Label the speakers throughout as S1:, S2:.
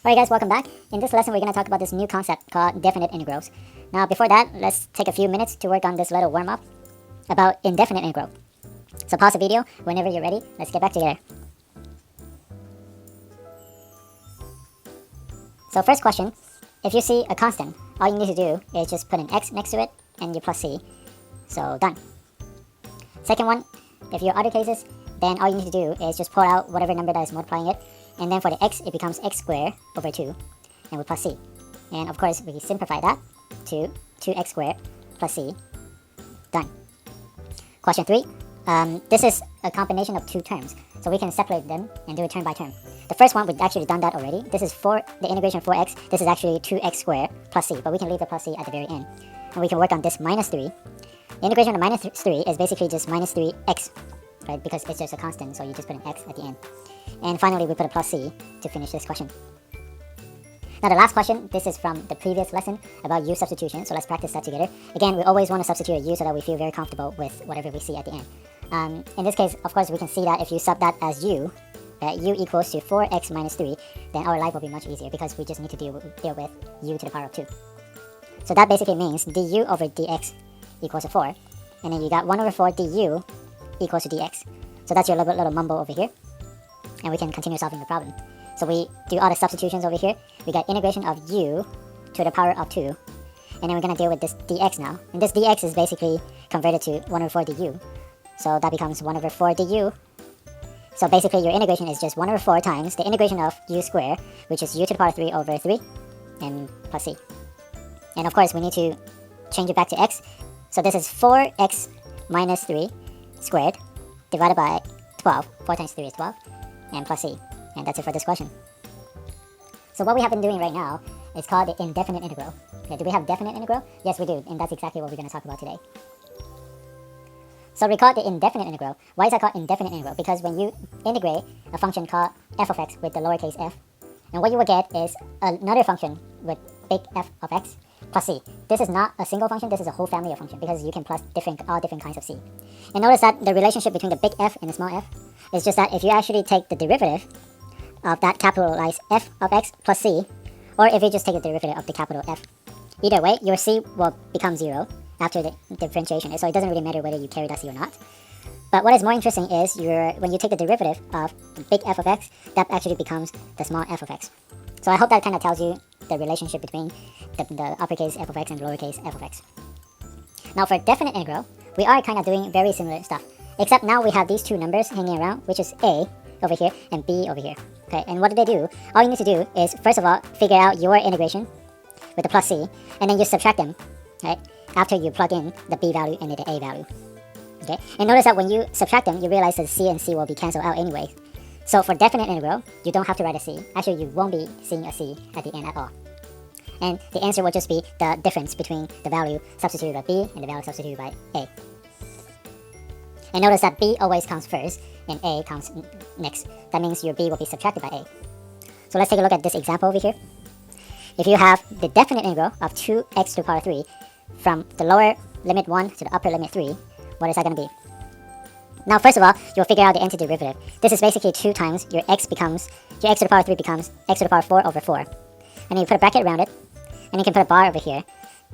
S1: Alright guys, welcome back. In this lesson we're going to talk about this new concept called definite integrals. Now before that, let's take a few minutes to work on this little warm-up about indefinite integral. So pause the video whenever you're ready. Let's get back together. So first question, if you see a constant, all you need to do is just put an x next to it and you plus c. So done. Second one, if you're other cases, then all you need to do is just pull out whatever number that is multiplying it. And then for the x, it becomes x squared over 2, and we plus c. And of course, we simplify that to 2x squared plus c. Done. Question 3. This is a combination of two terms, so we can separate them and do it term by term. The first one, we've actually done that already. This is the integration of 4x. This is actually 2x squared plus c, but we can leave the plus c at the very end. And we can work on this minus 3. The integration of minus 3 is basically just minus 3x, right? Because it's just a constant, so you just put an x at the end. And finally, we put a plus c to finish this question. Now the last question, this is from the previous lesson about u substitution, so let's practice that together. Again, we always want to substitute a u so that we feel very comfortable with whatever we see at the end. In this case, of course, we can see that if you sub that as u, u equals to 4x minus 3, then our life will be much easier because we just need to deal with u to the power of 2. So that basically means du over dx equals to 4, and then you got 1 over 4 du equals to dx. So that's your little mumble over here. And we can continue solving the problem. So we do all the substitutions over here. We got integration of u to the power of 2. And then we're going to deal with this dx now. And this dx is basically converted to 1 over 4 du. So that becomes 1 over 4 du. So basically your integration is just 1 over 4 times the integration of u squared, which is u to the power 3 over 3, and plus c. And of course we need to change it back to x. So this is 4x minus 3 squared divided by 12. 4 times 3 is 12. And plus c. And that's it for this question. So what we have been doing right now is called the indefinite integral. Okay, do we have definite integral? Yes, we do, and that's exactly what we're going to talk about today. So we call it the indefinite integral. Why is that called indefinite integral? Because when you integrate a function called f of x with the lowercase f, and what you will get is another function with big F of x plus c. This is not a single function, this is a whole family of functions because you can plus all different kinds of c. And notice that the relationship between the big F and the small f is just that if you actually take the derivative of that capitalized f of x plus c, or if you just take the derivative of the capital F, either way, your c will become 0 after the differentiation. So it doesn't really matter whether you carry that c or not. But what is more interesting is when you take the derivative of the big F of x, that actually becomes the small f of x. So I hope that kind of tells you the relationship between the uppercase f of x and lowercase f of x. Now for definite integral, we are kind of doing very similar stuff. Except now we have these two numbers hanging around, which is a over here and b over here. Okay, and what do they do? All you need to do is, first of all, figure out your integration with the plus c, and then you subtract them, right, after you plug in the b value and the a value. Okay, and notice that when you subtract them, you realize that c and c will be cancelled out anyway. So for definite integral, you don't have to write a c. Actually, you won't be seeing a c at the end at all. And the answer will just be the difference between the value substituted by b and the value substituted by a. And notice that b always comes first and a comes next. That means your b will be subtracted by a. So let's take a look at this example over here. If you have the definite integral of 2x to the power 3 from the lower limit 1 to the upper limit 3, what is that going to be? Now first of all, you'll figure out the antiderivative. This is basically 2 times your x to the power 3 becomes x to the power 4 over 4. And then you put a bracket around it, and you can put a bar over here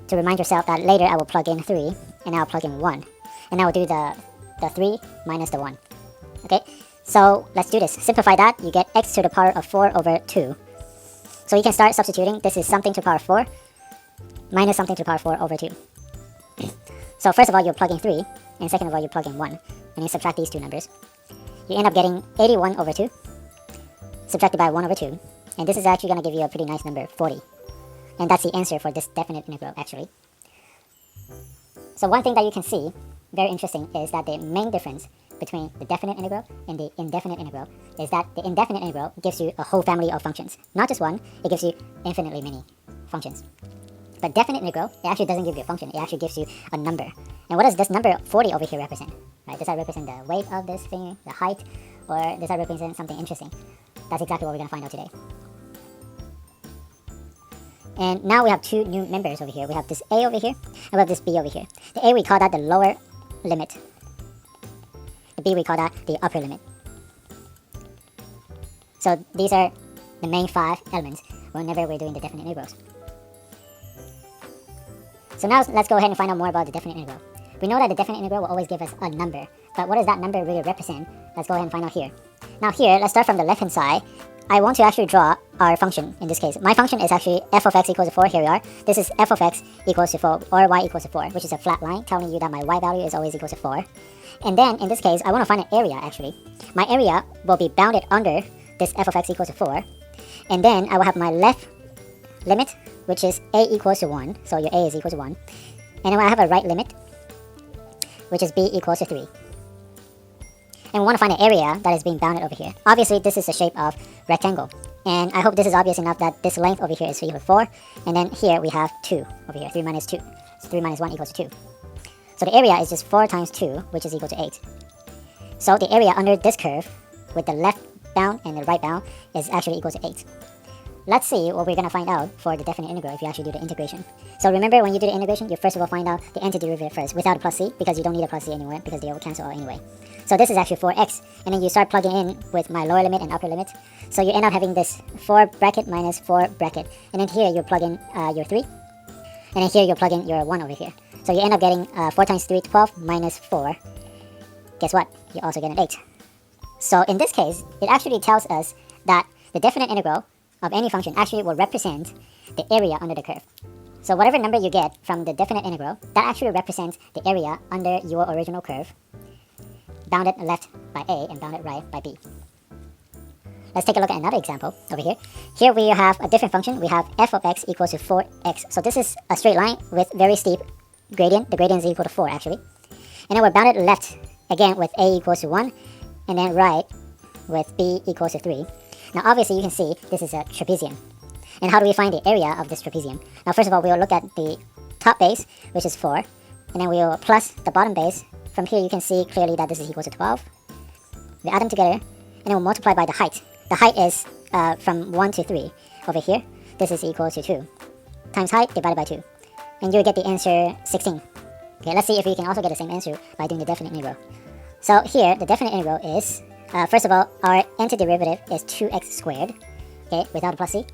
S1: to remind yourself that later I will plug in 3, and I'll plug in 1. And I will do the 3 minus the 1. Okay, so let's do this. Simplify that, you get x to the power of 4 over 2. So you can start substituting. This is something to the power of 4 minus something to the power of 4 over 2. So first of all, you're plugging 3, and second of all, you plug in 1. And you subtract these two numbers. You end up getting 81 over 2 subtracted by 1 over 2. And this is actually going to give you a pretty nice number, 40. And that's the answer for this definite integral, actually. So one thing that you can see, very interesting, is that the main difference between the definite integral and the indefinite integral is that the indefinite integral gives you a whole family of functions. Not just one, it gives you infinitely many functions. But definite integral, it actually doesn't give you a function, it actually gives you a number. And what does this number 40 over here represent? Right? Does that represent the weight of this thing, the height, or does that represent something interesting? That's exactly what we're going to find out today. And now we have two new members over here. We have this a over here, and we have this b over here. The a, we call that the lower limit. The b, we call that the upper limit. So these are the main 5 elements whenever we're doing the definite integrals. So now let's go ahead and find out more about the definite integral. We know that the definite integral will always give us a number, but what does that number really represent? Let's go ahead and find out here. Now here, let's start from the left hand side. I want to actually draw our function in this case. My function is actually f of x equals to 4, here we are. This is f of x equals to 4, or y equals to 4, which is a flat line telling you that my y value is always equal to 4. And then in this case, I want to find an area actually. My area will be bounded under this f of x equals to 4. And then I will have my left limit, which is a equals to 1. So your a is equal to 1. And then I have a right limit, which is b equals to 3. And we want to find an area that is being bounded over here. Obviously, this is the shape of rectangle. And I hope this is obvious enough that this length over here is equal to 4. And then here we have 2 over here, 3 minus 2. So 3 minus 1 equals to 2. So the area is just 4 times 2, which is equal to 8. So the area under this curve with the left bound and the right bound is actually equal to 8. Let's see what we're going to find out for the definite integral if you actually do the integration. So remember, when you do the integration, you first of all find out the antiderivative first without a plus c, because you don't need a plus c anymore because they will cancel out anyway. So this is actually 4x, and then you start plugging in with my lower limit and upper limit. So you end up having this 4 bracket minus 4 bracket, and then here you plug in your 3, and then here you plug in your 1 over here. So you end up getting 4 times 3, 12 minus 4. Guess what? You also get an 8. So in this case, it actually tells us that the definite integral of any function actually will represent the area under the curve. So whatever number you get from the definite integral, that actually represents the area under your original curve, bounded left by a and bounded right by b. Let's take a look at another example over here. Here we have a different function. We have f of x equals to 4x. So this is a straight line with very steep gradient. The gradient is equal to 4 actually. And then we're bounded left again with a equals to 1, and then right with b equals to 3. Now obviously you can see this is a trapezium. And how do we find the area of this trapezium? Now first of all, we'll look at the top base, which is 4, and then we'll plus the bottom base. From here you can see clearly that this is equal to 12. We add them together, and then we'll multiply by the height. The height is from 1 to 3 over here. This is equal to 2 times height divided by 2. And you'll get the answer 16. Okay, let's see if we can also get the same answer by doing the definite integral. So here, the definite integral is, first of all, our antiderivative is 2x squared, okay, without a plus c.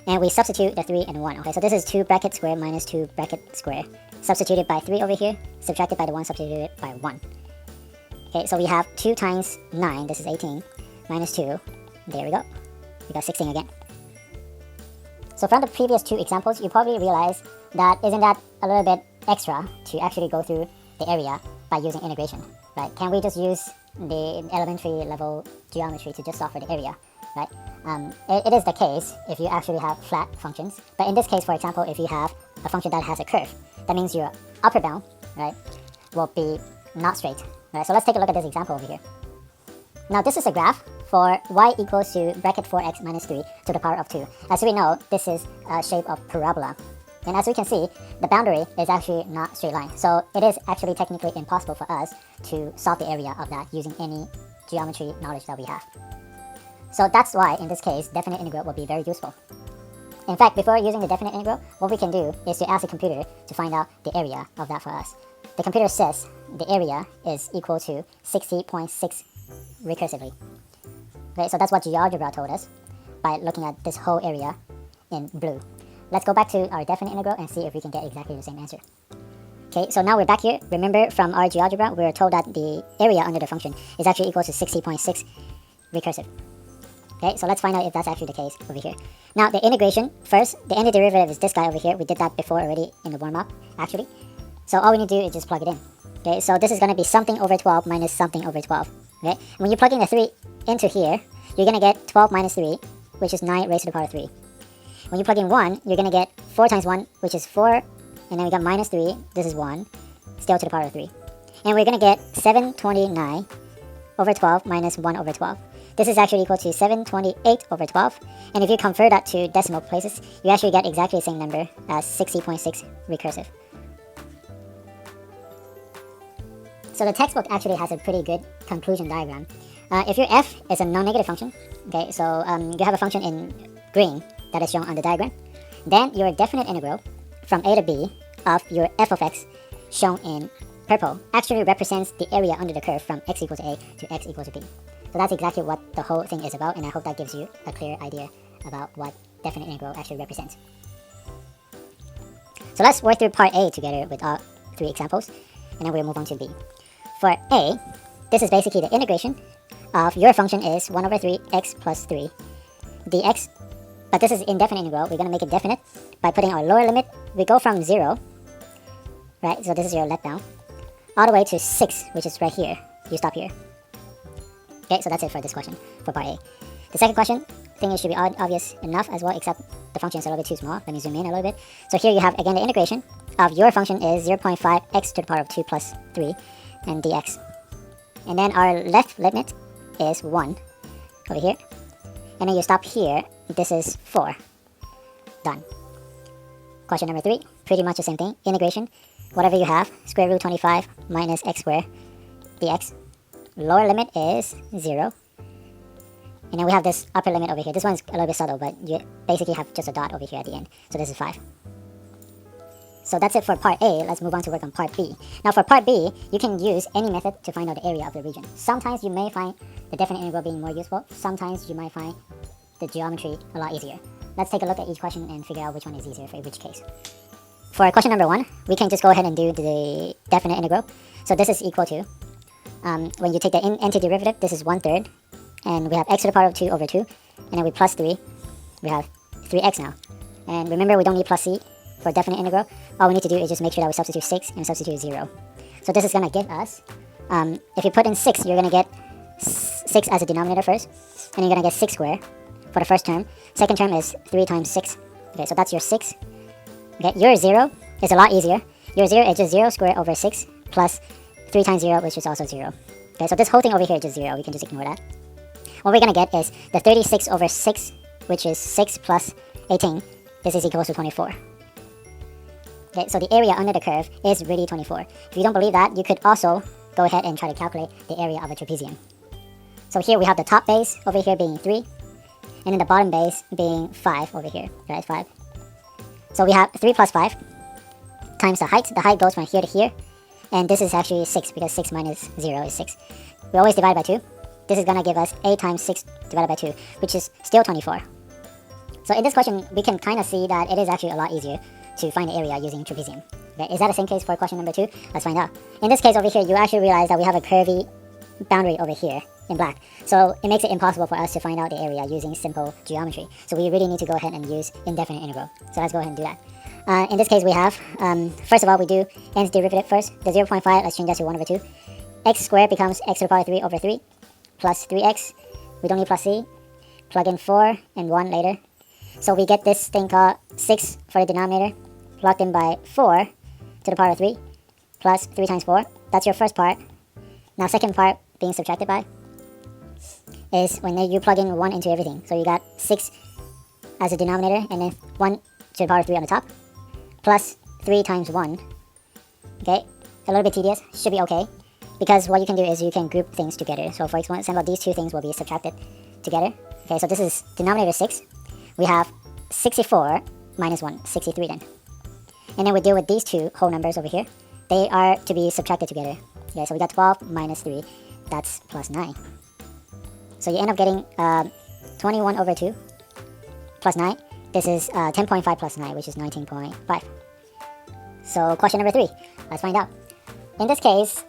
S1: And we substitute the 3 and 1. Okay, so this is 2 bracket square minus 2 bracket square. Substituted by 3 over here, subtracted by the 1, substituted by 1. Okay, so we have 2 times 9, this is 18, minus 2. There we go. We got 16 again. So from the previous 2 examples, you probably realize that isn't that a little bit extra to actually go through the area by using integration, right? Can we just use the elementary level geometry to just solve for the area, right? It is the case if you actually have flat functions. But in this case, for example, if you have a function that has a curve, that means your upper bound, right, will be not straight. Right? So let's take a look at this example over here. Now this is a graph for y equals to bracket 4x minus 3 to the power of 2. As we know, this is a shape of parabola. And as we can see, the boundary is actually not straight line. So it is actually technically impossible for us to solve the area of that using any geometry knowledge that we have. So that's why, in this case, definite integral will be very useful. In fact, before using the definite integral, what we can do is to ask the computer to find out the area of that for us. The computer says the area is equal to 60.6 recursively. Okay, so that's what GeoGebra told us by looking at this whole area in blue. Let's go back to our definite integral and see if we can get exactly the same answer. Okay, so now we're back here. Remember, from our GeoGebra, we were told that the area under the function is actually equal to 60.6 recursive. Okay, so let's find out if that's actually the case over here. Now, the integration, first, the antiderivative is this guy over here. We did that before already in the warm-up, actually. So all we need to do is just plug it in. Okay, so this is going to be something over 12 minus something over 12. Okay, when you plug in the 3 into here, you're going to get 12 minus 3, which is 9 raised to the power of 3. When you plug in 1, you're going to get 4 times 1, which is 4, and then we got minus 3, this is 1, still to the power of 3. And we're going to get 729 over 12 minus 1 over 12. This is actually equal to 728 over 12. And if you convert that to decimal places, you actually get exactly the same number as 60.6 recursive. So the textbook actually has a pretty good conclusion diagram. If your f is a non-negative function, okay, so you have a function in green that is shown on the diagram, then your definite integral from a to b of your f of x shown in purple actually represents the area under the curve from x equals to a to x equals to b. So that's exactly what the whole thing is about, and I hope that gives you a clear idea about what definite integral actually represents. So let's work through part A together with all 3 examples, and then we'll move on to B. For A, this is basically the integration of your function is 1 over 3 x plus 3 dx, but this is indefinite integral. We're going to make it definite by putting our lower limit. We go from 0, right, so this is your let down, all the way to 6, which is right here. You stop here. Okay, so that's it for this question, for part A. The second question, I think it should be obvious enough as well, except the function is a little bit too small. Let me zoom in a little bit. So here you have, again, the integration of your function is 0.5 x to the power of 2 plus 3 and dx. And then our left limit is 1 over here. And then you stop here. This is 4. Done. Question number 3, pretty much the same thing. Integration, whatever you have, square root 25 minus x squared dx. Lower limit is 0. And then we have this upper limit over here. This one's a little bit subtle, but you basically have just a dot over here at the end. So this is 5. So that's it for part A. Let's move on to work on part B. Now for part B, you can use any method to find out the area of the region. Sometimes you may find the definite integral being more useful. Sometimes you might find the geometry a lot easier. Let's take a look at each question and figure out which one is easier for which case. For question number 1, we can just go ahead and do the definite integral. So this is equal to, when you take the antiderivative, this is 1/3. And we have x to the power of 2 over 2. And then we plus 3. We have 3x now. And remember, we don't need plus c for definite integral. All we need to do is just make sure that we substitute 6 and substitute 0. So this is going to give us, if you put in 6, you're going to get 6 as a denominator first. And you're going to get 6 squared for the first term. Second term is 3 times 6. Okay, so that's your 6. Okay, your 0 is a lot easier. Your 0 is just 0 squared over 6 plus 3 times 0, which is also 0. Okay, so this whole thing over here is just 0. We can just ignore that. What we're going to get is the 36 over 6, which is 6 plus 18. This is equal to 24. Okay, so the area under the curve is really 24. If you don't believe that, you could also go ahead and try to calculate the area of a trapezium. So here we have the top base over here being 3, and then the bottom base being 5 over here. Right, 5. So we have 3 plus 5 times the height. The height goes from here to here, and this is actually 6 because 6 minus 0 is 6. We always divide by 2. This is going to give us 8 times 6 divided by 2, which is still 24. So in this question, we can kind of see that it is actually a lot easier to find the area using trapezium. Okay, is that the same case for question number 2? Let's find out. In this case over here, you actually realize that we have a curvy boundary over here in black. So it makes it impossible for us to find out the area using simple geometry. So we really need to go ahead and use indefinite integral. So let's go ahead and do that. In this case, we have, first of all, we do antiderivative first. The 0.5, let's change that to 1 over 2. X squared becomes x to the power 3 over 3. Plus 3x, we don't need plus c, plug in 4 and 1 later. So we get this thing called 6 for the denominator, plugged in by 4 to the power of 3, plus 3 times 4. That's your first part. Now second part being subtracted by is when you plug in 1 into everything. So you got 6 as a denominator, and then 1 to the power of 3 on the top, plus 3 times 1. Okay, a little bit tedious, should be okay. Because what you can do is you can group things together. So for example, these two things will be subtracted together. Okay, so this is denominator 6. We have 64 minus 1, 63 then. And then we deal with these two whole numbers over here. They are to be subtracted together. Okay, so we got 12 minus 3. That's plus 9. So you end up getting 21 over 2 plus 9. This is 10.5 plus 9, which is 19.5. So question number 3. Let's find out. In this case,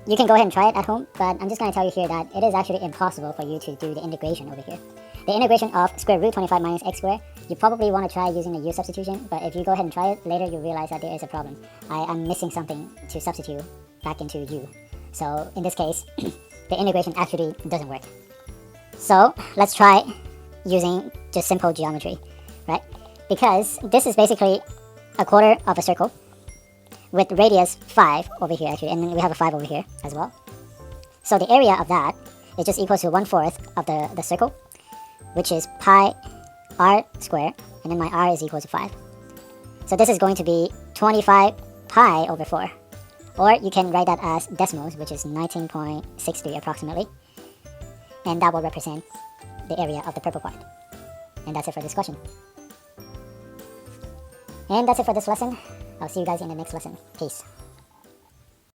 S1: you can go ahead and try it at home, but I'm just going to tell you here that it is actually impossible for you to do the integration over here. The integration of square root 25 minus x squared, you probably want to try using the u substitution, but if you go ahead and try it, later you realize that there is a problem. I'm missing something to substitute back into u. So in this case, the integration actually doesn't work. So let's try using just simple geometry, right? Because this is basically a quarter of a circle with radius 5 over here actually, and then we have a 5 over here as well. So the area of that is just equal to 1/4 of the circle, which is pi r squared, and then my r is equal to 5. So this is going to be 25 pi over 4. Or you can write that as decimals, which is 19.63 approximately. And that will represent the area of the purple part. And that's it for this question. And that's it for this lesson. I'll see you guys in the next lesson. Peace.